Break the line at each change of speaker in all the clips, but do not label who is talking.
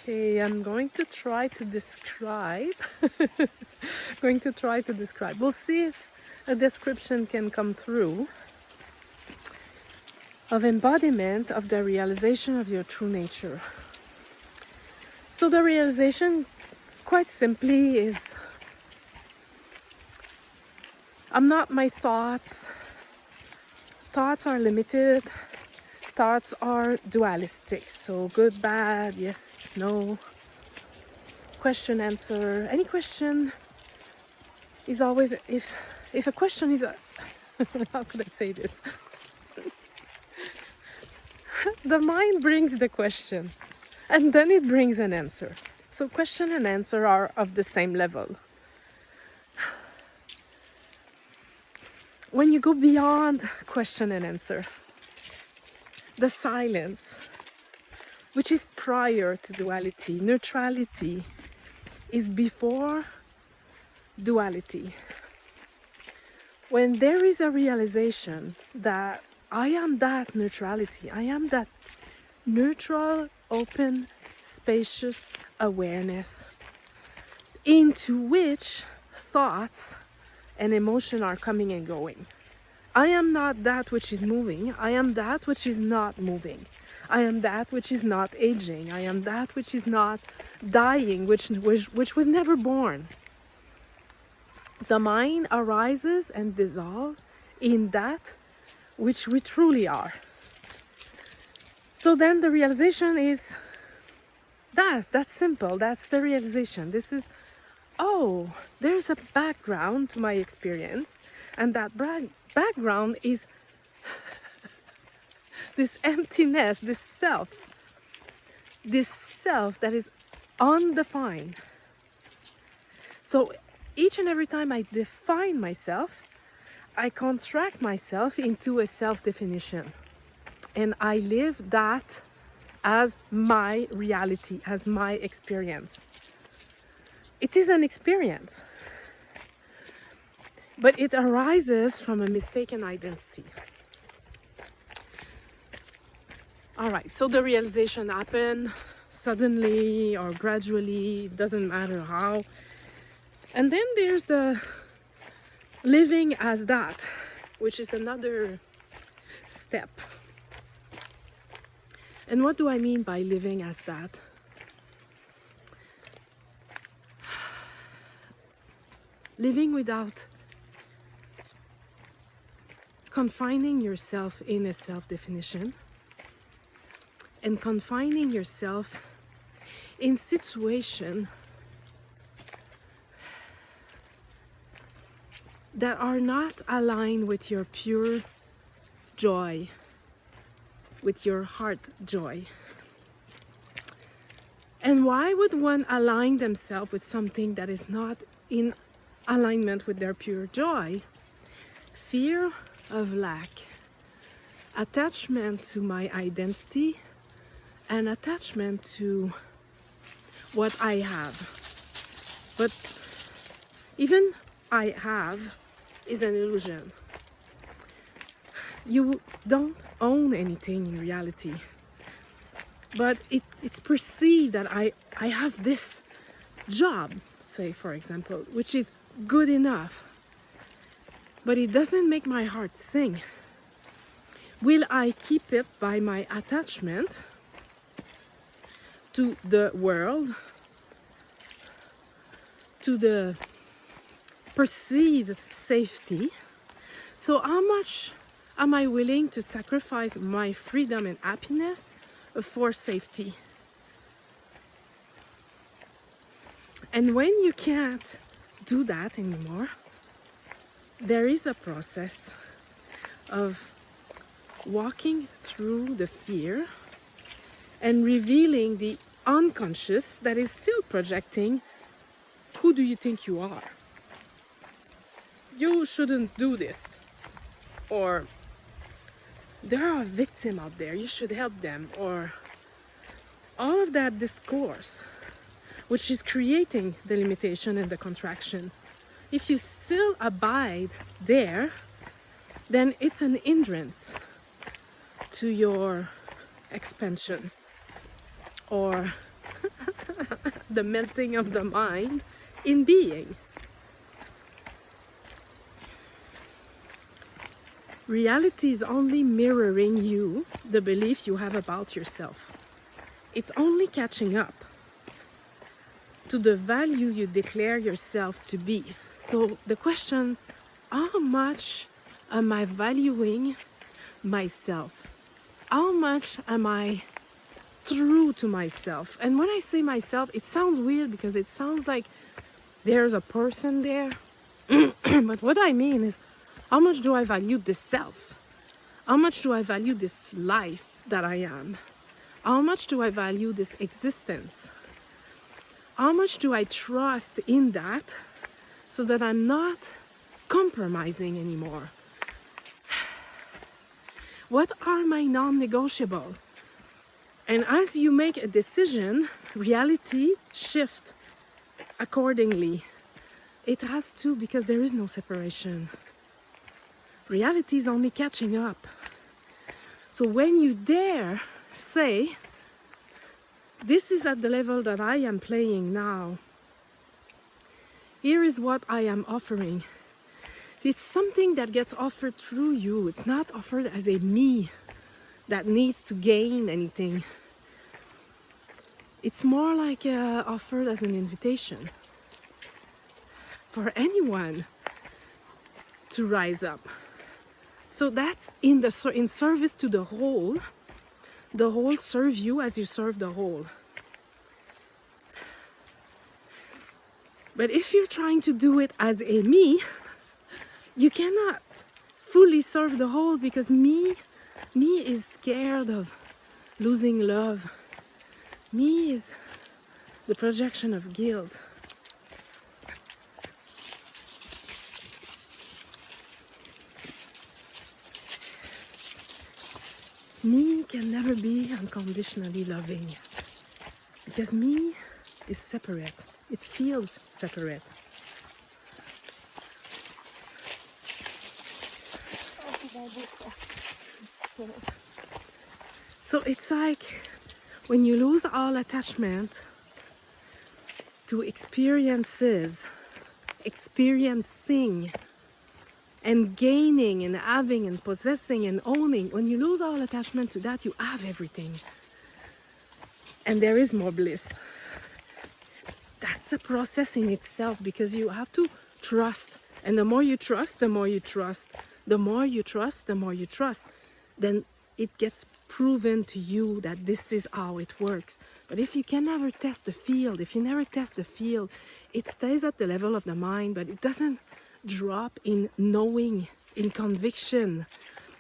Okay, I'm going to try to describe. We'll see if a description can come through of embodiment of the realization of your true nature. So the realization, quite simply, is I'm not my thoughts. Thoughts are limited. Thoughts are dualistic. So good, bad, yes, no. Question, answer. Any question is always, if a question is a, how could I say this? The mind brings the question and then it brings an answer. So question and answer are of the same level. When you go beyond question and answer, the silence, which is prior to duality, neutrality is before duality. When there is a realization that I am that neutrality, I am that neutral, open, spacious awareness into which thoughts and emotion are coming and going. I am not that which is moving, I am that which is not moving. I am that which is not aging, I am that which is not dying, which was never born. The mind arises and dissolves in that which we truly are. So then the realization is that's simple, that's the realization. This is, oh, there's a background to my experience, and that background is this emptiness, this self that is undefined. So each and every time I define myself, I contract myself into a self-definition. And I live that as my reality, as my experience. It is an experience, but it arises from a mistaken identity. All right, so the realization happened suddenly or gradually, it doesn't matter how. And then there's the living as that, which is another step. And what do I mean by living as that? Living without confining yourself in a self-definition and confining yourself in situations that are not aligned with your pure joy, with your heart joy. And why would one align themselves with something that is not in alignment with their pure joy? Fear of lack, attachment to my identity, and attachment to what I have. But even I have is an illusion. You don't own anything in reality, but it's perceived that I have this job, say for example, which is good enough, but it doesn't make my heart sing. Will I keep it by my attachment to the world, to the perceived safety? So how much am I willing to sacrifice my freedom and happiness for safety? And when you can't do that anymore, there is a process of walking through the fear and revealing the unconscious that is still projecting, who do you think you are? You shouldn't do this. Or there are victims out there, you should help them. Or all of that discourse, which is creating the limitation and the contraction. If you still abide there, then it's an hindrance to your expansion or the melting of the mind in being. Reality is only mirroring you, the belief you have about yourself. It's only catching up to the value you declare yourself to be. So the question, how much am I valuing myself? How much am I true to myself? And when I say myself, it sounds weird because it sounds like there's a person there. But what I mean is, how much do I value this self? How much do I value this life that I am? How much do I value this existence? How much do I trust in that so that I'm not compromising anymore? What are my non-negotiable? And as you make a decision, reality shifts accordingly. It has to, because there is no separation. Reality is only catching up. So when you dare say, this is at the level that I am playing now, here is what I am offering. It's something that gets offered through you. It's not offered as a me that needs to gain anything. It's more like offered as an invitation for anyone to rise up. So that's in service to the whole. The whole serve you as you serve the whole. But if you're trying to do it as a me, you cannot fully serve the whole, because me is scared of losing love. Me is the projection of guilt. Me can never be unconditionally loving, because me is separate. It feels separate. So it's like when you lose all attachment to experiencing and gaining and having and possessing and owning, when you lose all attachment to that, you have everything. And there is more bliss. That's a process in itself, because you have to trust. And the more you trust, the more you trust. The more you trust, the more you trust. Then it gets proven to you that this is how it works. But if you can never test the field, it stays at the level of the mind, but it doesn't drop in knowing, in conviction.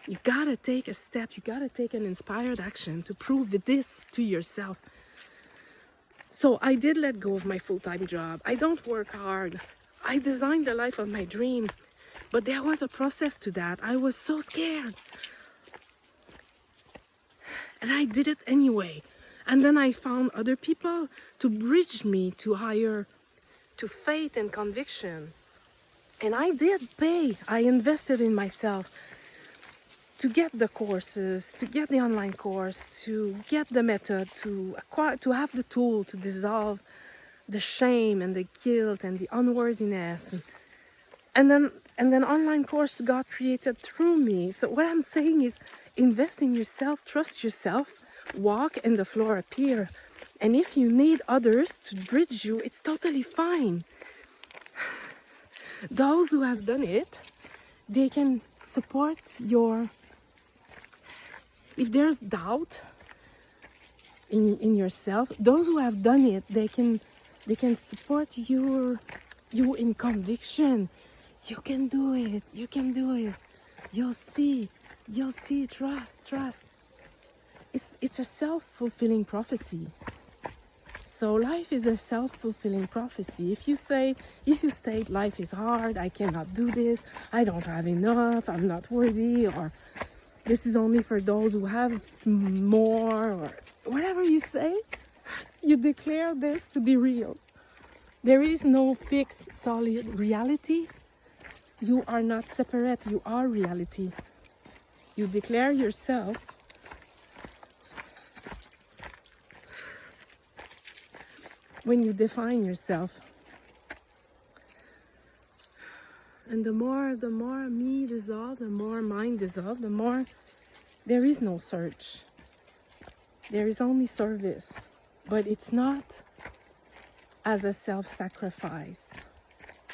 You gotta take a step, you gotta take an inspired action to prove this to yourself. So I did let go of my full-time job. I don't work hard. I designed the life of my dream, but there was a process to that. I was so scared. And I did it anyway. And then I found other people to bridge me to faith and conviction. And I did pay. I invested in myself to get the courses, to get the online course, to get the method, to have the tool to dissolve the shame and the guilt and the unworthiness. And then online course got created through me. So what I'm saying is, invest in yourself, trust yourself, walk and the floor appear. And if you need others to bridge you, it's totally fine. Those who have done it, they can support your... If there's doubt in yourself, those who have done it, they can support you in conviction. You can do it. You can do it. You'll see. Trust. It's a self-fulfilling prophecy. So life is a self-fulfilling prophecy. If you state life is hard, I cannot do this, I don't have enough, I'm not worthy, or this is only for those who have more, or whatever you say, you declare this to be real. There is no fixed, solid reality. You are not separate, you are reality. You declare yourself when you define yourself. And the more me dissolve, the more mind dissolve, the more there is no search. There is only service. But it's not as a self-sacrifice.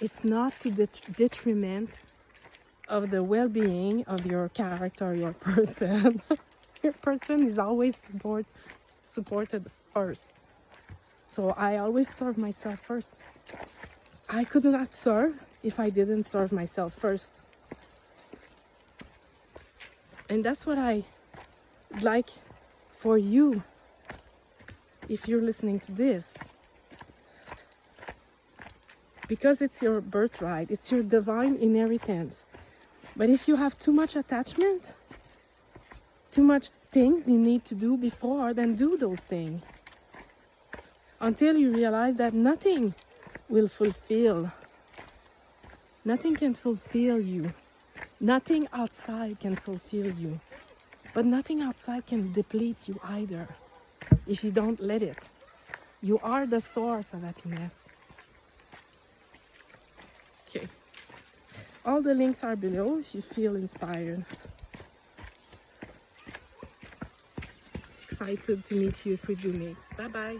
It's not to the detriment of the well-being of your character, your person. Your person is always supported first. So I always serve myself first. I could not serve if I didn't serve myself first. And that's what I like for you, if you're listening to this. Because it's your birthright, it's your divine inheritance. But if you have too much attachment, too much things you need to do before, then do those things. Until you realize that nothing will fulfill. Nothing can fulfill you. Nothing outside can fulfill you. But nothing outside can deplete you either, if you don't let it. You are the source of happiness. Okay. All the links are below if you feel inspired. Excited to meet you if we do meet. Bye bye.